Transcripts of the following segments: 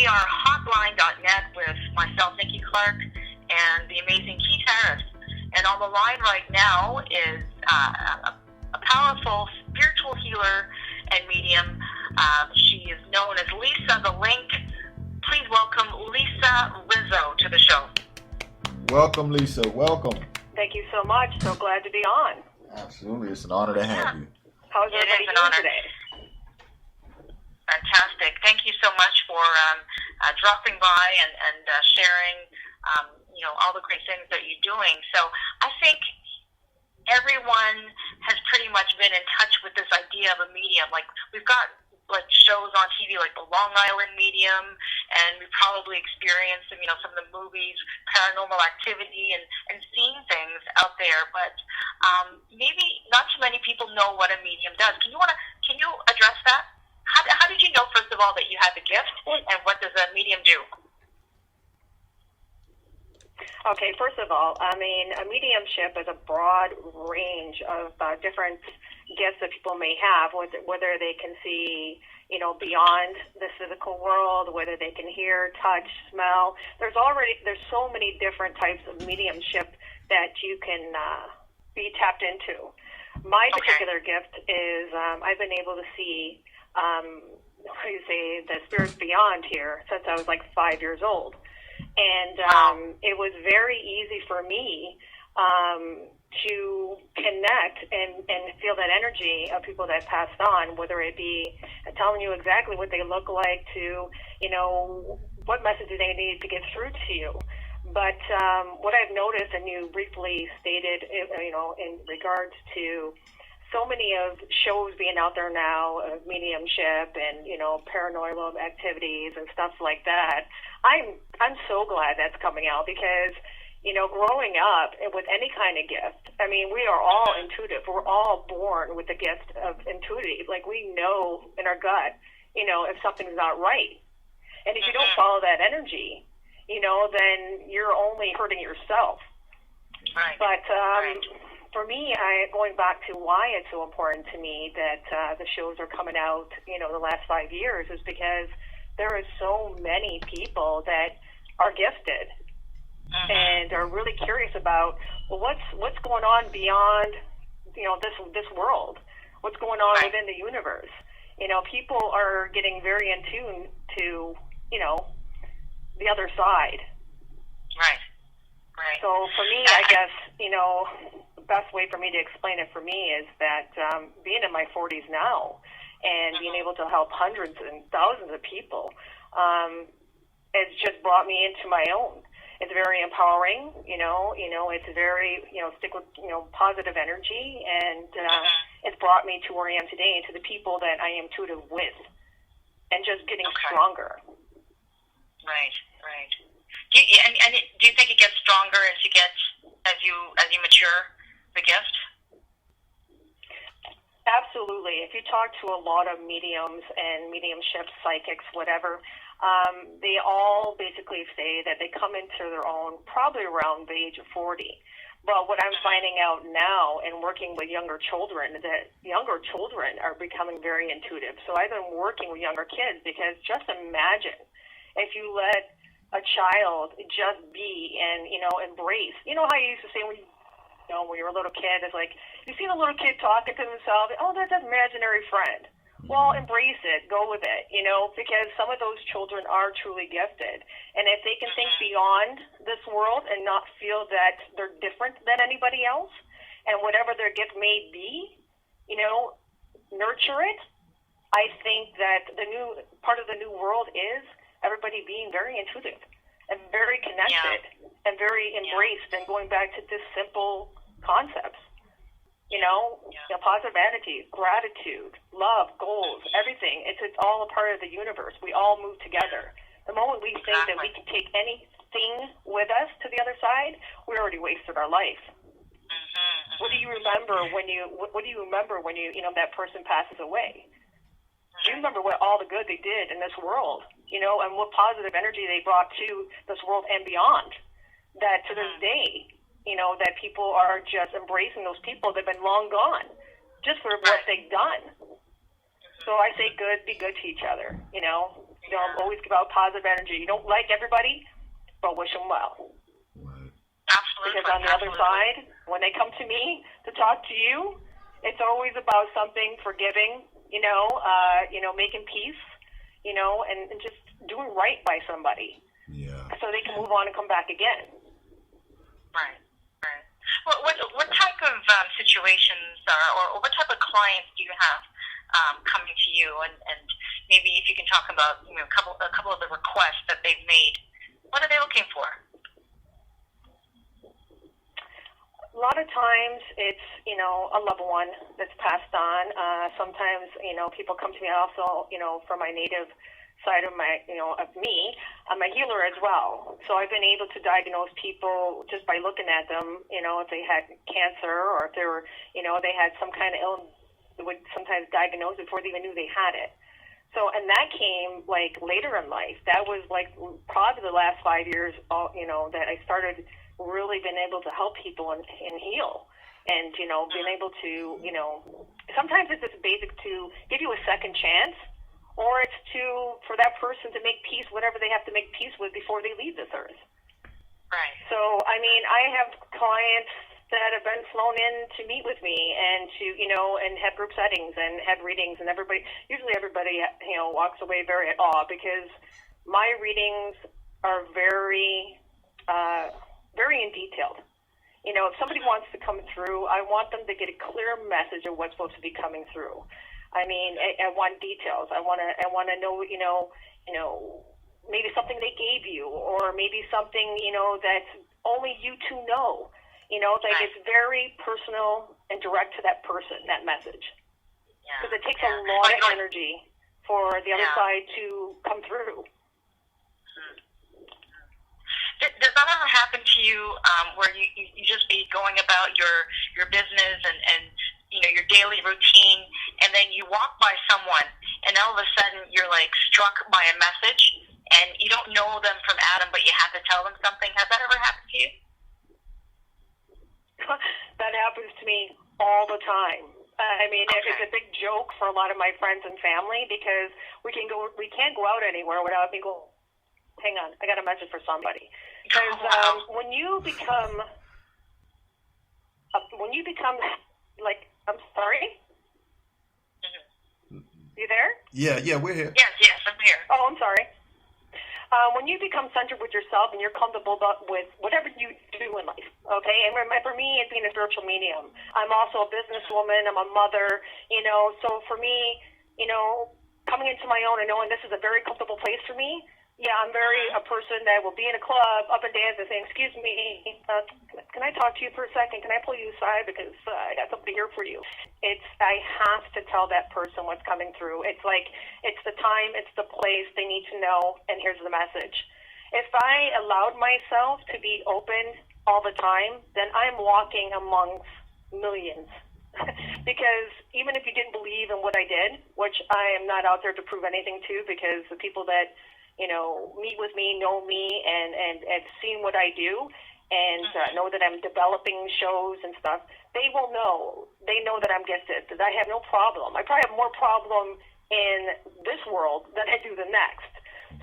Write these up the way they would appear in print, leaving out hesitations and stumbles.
We are hotline.net with myself, Nikki, Clarke, and the amazing Keith Harris. And on the line right now is a powerful spiritual healer and medium. She is known as Lisa the Link. Please welcome Lisa Rizzo to the show. Welcome, Lisa. Welcome. Thank you so much. So glad to be on. Absolutely. It's an honor to have you. How's everybody doing today? Fantastic. Thank you so much for dropping by and sharing, all the great things that you're doing. So I think everyone has pretty much been in touch with this idea of a medium. Like, we've got shows on TV like the Long Island Medium, and we probably experienced some of the movies, Paranormal Activity, and seeing things out there. But maybe not too many people know what a medium does. Can you address that? How did you know, first of all, that you had the gift, and what does a medium do? Okay, first of all, a mediumship is a broad range of different gifts that people may have, whether they can see, beyond the physical world, whether they can hear, touch, smell. There's so many different types of mediumship that you can be tapped into. My particular gift is I've been able to see, the spirits beyond here since I was like 5 years old. And it was very easy for me to connect and feel that energy of people that passed on, whether it be telling you exactly what they look like to, what message they need to get through to you. But what I've noticed, and you briefly stated, in regards to so many of shows being out there now of mediumship and, paranormal activities and stuff like that, I'm so glad that's coming out because, growing up with any kind of gift, we are all intuitive. We're all born with the gift of intuitive. Like, we know in our gut, if something's not right. And if you don't follow that energy, then you're only hurting yourself. Right. But for me, going back to why it's so important to me that the shows are coming out, the last 5 years, is because there are so many people that are gifted and are really curious about, well, what's going on beyond, this world? What's going on within the universe? People are getting very in tune to, the other side. Right. Right. So for me, I guess, the best way for me to explain it for me is that being in my 40s now and being able to help hundreds and thousands of people, it's just brought me into my own. It's very empowering, it's very, stick with, positive energy, and it's brought me to where I am today and to the people that I am intuitive with, and just getting stronger. Right. Do you think it gets stronger as you mature the gift? Absolutely. If you talk to a lot of mediums and mediumships, psychics, whatever, they all basically say that they come into their own probably around the age of 40. But what I'm finding out now and working with younger children, that younger children are becoming very intuitive. So I've been working with younger kids because just imagine if you let a child just be and, embrace. You know how you used to say when you were a little kid, it's like, you see the little kid talking to themselves, oh, that's an imaginary friend. Well, embrace it, go with it, because some of those children are truly gifted. And if they can think beyond this world and not feel that they're different than anybody else, and whatever their gift may be, nurture it, I think that the new part of the new world is everybody being very intuitive and very connected and very embraced and going back to just simple concepts. Positive attitude, gratitude, love, goals, everything. It's all a part of the universe. We all move together. The moment we think that we can take anything with us to the other side, we already wasted our life. What do you remember when that person passes away? Do you remember all the good they did in this world, and what positive energy they brought to this world and beyond? That to this day, that people are just embracing those people that have been long gone just for what they've done. So I say be good to each other, always give out positive energy. You don't like everybody, but wish them well. Right. Absolutely. Because on the other side, when they come to me to talk to you, it's always about something forgiving, making peace, and just doing right by somebody. Yeah. So they can move on and come back again. Right. Right. Well, what type of situations or what type of clients do you have coming to you, and maybe if you can talk about a couple of the requests that they've made, what are they looking for? A lot of times it's, a loved one that's passed on. Sometimes, people come to me also, from my native side of of me. I'm a healer as well. So I've been able to diagnose people just by looking at them, if they had cancer or if they were, they had some kind of illness, they would sometimes diagnose before they even knew they had it. So, and that came later in life. That was probably the last 5 years, that I started really been able to help people and heal, and being able to sometimes it's just basic to give you a second chance, or it's for that person to make peace whatever they have to make peace with before they leave this earth. Right. So I mean, I have clients that have been flown in to meet with me and to and have group settings and have readings, and usually everybody walks away very at awe, because my readings are very very in detailed. If somebody wants to come through, I want them to get a clear message of what's supposed to be coming through. I mean, I want details. I want to know, maybe something they gave you, or maybe something, that's only you two know. It's very personal and direct to that person, that message. Because it takes a lot of energy for the other side to come through. Does that ever happen to you where you just be going about your business and your daily routine, and then you walk by someone and all of a sudden you're struck by a message, and you don't know them from Adam, but you have to tell them something? Has that ever happened to you? That happens to me all the time. I mean, Okay. It's a big joke for a lot of my friends and family, because we can't go out anywhere without me going, hang on, I got a message for somebody. Because when you become I'm sorry? You there? Yeah, we're here. Yes, I'm here. Oh, I'm sorry. When you become centered with yourself and you're comfortable with whatever you do in life, okay? And for me, it's being a spiritual medium. I'm also a businesswoman. I'm a mother, So for me, coming into my own and knowing this is a very comfortable place for me, yeah, I'm a person that will be in a club, up and dance, and saying, excuse me, can I talk to you for a second? Can I pull you aside, because I got something here for you? I have to tell that person what's coming through. It's it's the time, it's the place, they need to know, and here's the message. If I allowed myself to be open all the time, then I'm walking amongst millions. Because even if you didn't believe in what I did, which I am not out there to prove anything to, because the people that meet with me, know me, and have seen what I do, and know that I'm developing shows and stuff, they will know. They know that I'm gifted, that I have no problem. I probably have more problem in this world than I do the next.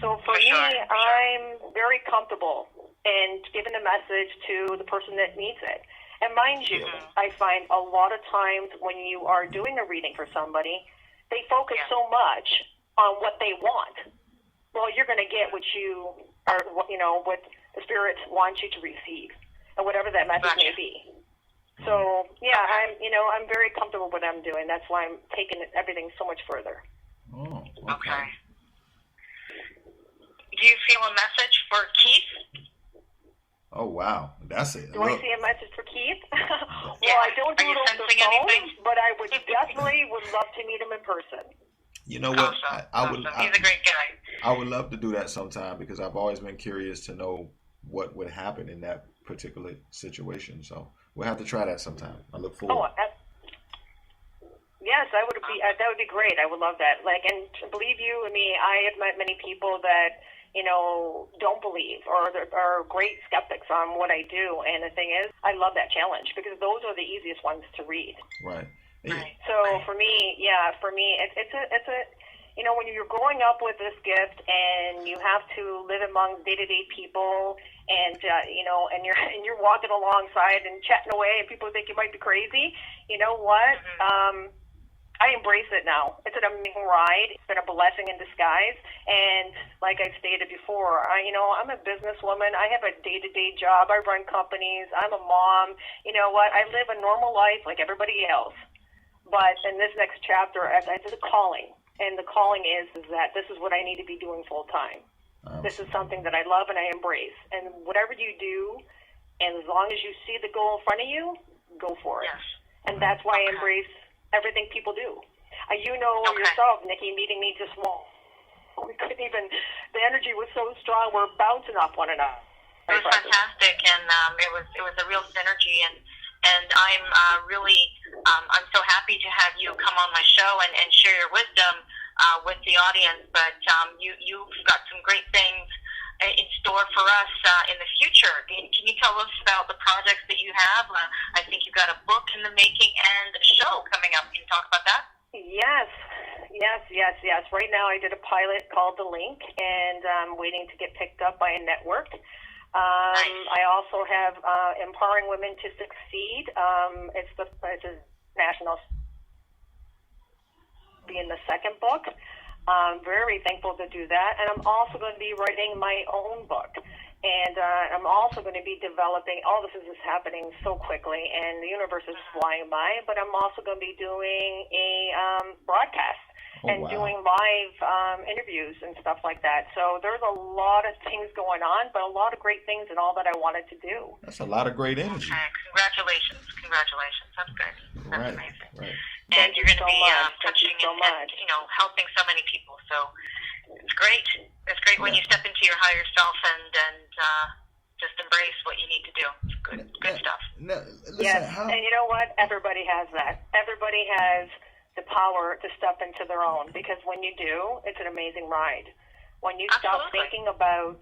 So for me, I'm very comfortable in giving a message to the person that needs it. And mind you, I find a lot of times when you are doing a reading for somebody, they focus so much on what they want. Well, you're going to get what you are, what the spirits want you to receive, and whatever that message may be. So, yeah, I'm very comfortable with what I'm doing. That's why I'm taking everything so much further. Oh, Okay. Do you feel a message for Keith? Oh, wow. That's it. Do I see a message for Keith? Well, I don't do it over the phone, but I would definitely love to meet him in person. You know what? Awesome. He's a great guy. I would love to do that sometime, because I've always been curious to know what would happen in that particular situation. So we'll have to try that sometime. I look forward. Yes, that would be great. I would love that. And believe you and me, I have met many people that don't believe, or are great skeptics on what I do. And the thing is, I love that challenge, because those are the easiest ones to read. Right. So for me, it's when you're growing up with this gift and you have to live among day-to-day people, and and you're walking alongside and chatting away, and people think you might be crazy. You know what? I embrace it now. It's an amazing ride. It's been a blessing in disguise. And like I stated before, I'm a businesswoman. I have a day-to-day job. I run companies. I'm a mom. You know what? I live a normal life like everybody else. But in this next chapter, it's a calling. And the calling is that this is what I need to be doing full time. This is something that I love and I embrace. And whatever you do, and as long as you see the goal in front of you, go for it. Yes. And that's why I embrace everything people do. Yourself, Nikki, meeting me just small. We couldn't even, the energy was so strong, we're bouncing off one another. It was fantastic, and it was a real synergy, and I'm I'm so happy to have you come on my show and share your wisdom with the audience. But you've got some great things in store for us in the future. Can you tell us about the projects that you have? I think you've got a book in the making and a show coming up. Can you talk about that? Yes. Right now I did a pilot called The Link, and I'm waiting to get picked up by a network. Nice. I also have Empowering Women to Succeed. It's a national, being the second book. I'm very thankful to do that. And I'm also going to be writing my own book. And I'm also going to be developing, all this is just happening so quickly, and the universe is flying by, but I'm also going to be doing a broadcast doing live interviews and stuff like that. So there's a lot of things going on, but a lot of great things and all that I wanted to do. That's a lot of great energy. Okay. Congratulations. That's good. That's amazing. Right. And you're going to be touching and helping so many people. So it's great. It's great when you step into your higher self and just embrace what you need to do. It's good stuff. Listen, yes, and you know what? Everybody has that. Everybody has the power to step into their own, because when you do, it's an amazing ride. When you stop thinking about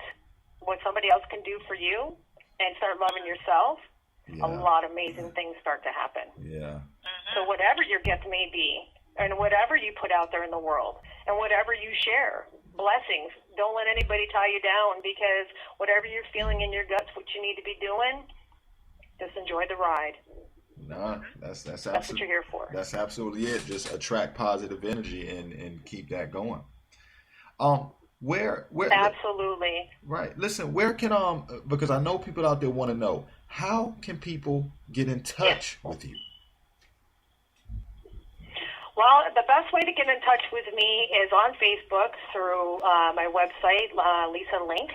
what somebody else can do for you and start loving yourself, a lot of amazing things start to happen. Yeah. So whatever your gift may be, and whatever you put out there in the world, and whatever you share, blessings. Don't let anybody tie you down, because whatever you're feeling in your guts, what you need to be doing, just enjoy the ride. No, that's what you're here for. That's absolutely it. Just attract positive energy and keep that going. Where absolutely right. Listen, where can because I know people out there want to know, how can people get in touch with you? Well, the best way to get in touch with me is on Facebook through my website, Lisa Link.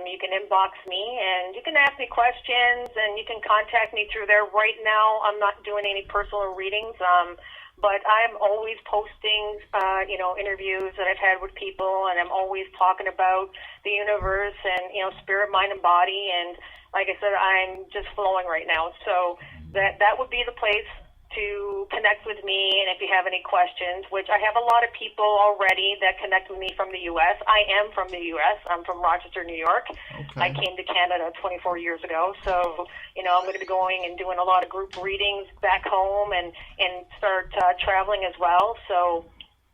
You can inbox me, and you can ask me questions, and you can contact me through there. Right now, I'm not doing any personal readings, but I'm always posting, interviews that I've had with people, and I'm always talking about the universe and, spirit, mind, and body. And like I said, I'm just flowing right now. So that would be the place to connect with me, and if you have any questions, which I have a lot of people already that connect with me from the U.S. I am from the U.S. I'm from Rochester, New York. Okay. I came to Canada 24 years ago, so I'm going to be going and doing a lot of group readings back home and start traveling as well. So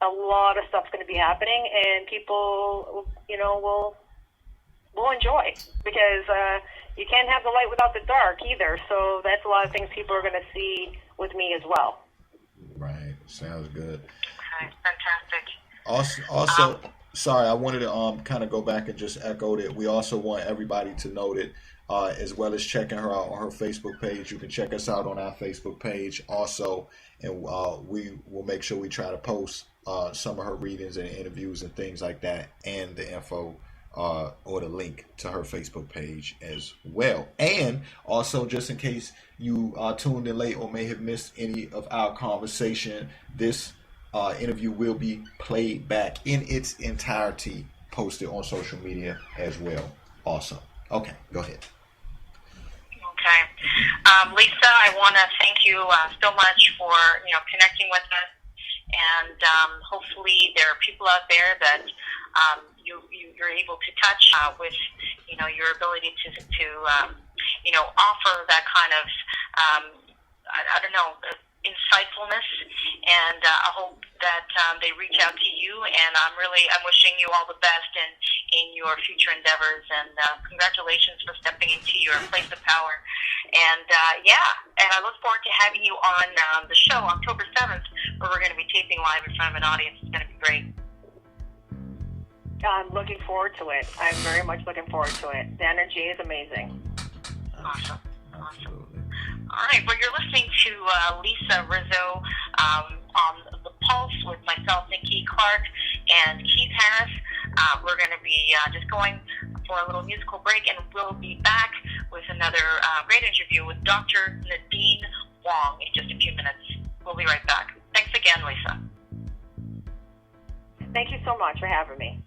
a lot of stuff's going to be happening, and people, will enjoy, because you can't have the light without the dark either. So that's a lot of things people are going to see with me as well. Right. Sounds good. Okay. Fantastic. Also, sorry, I wanted to kind of go back and just echo that we also want everybody to know that as well as checking her out on her Facebook page, you can check us out on our Facebook page also, and we will make sure we try to post some of her readings and interviews and things like that, and the info or the link to her Facebook page as well. And also, just in case you tuned in late or may have missed any of our conversation, this interview will be played back in its entirety, posted on social media as well. Awesome. Okay, go ahead. Okay. Lisa, I want to thank you so much for connecting with us, and hopefully there are people out there that you're able to touch with your ability to offer that kind of insightfulness, and I hope that they reach out to you and I'm wishing you all the best in your future endeavors, and congratulations for stepping into your place of power. And and I look forward to having you on the show October 7th, where we're going to be taping live in front of an audience. It's going to be great. I'm looking forward to it. I'm very much looking forward to it. The energy is amazing. Awesome. All right. Well, you're listening to Lisa Rizzo on The Pulse with myself, Nikki, Clarke, and Keith Harris. We're going to be just going for a little musical break, and we'll be back with another great interview with Dr. Nadine Wong in just a few minutes. We'll be right back. Thanks again, Lisa. Thank you so much for having me.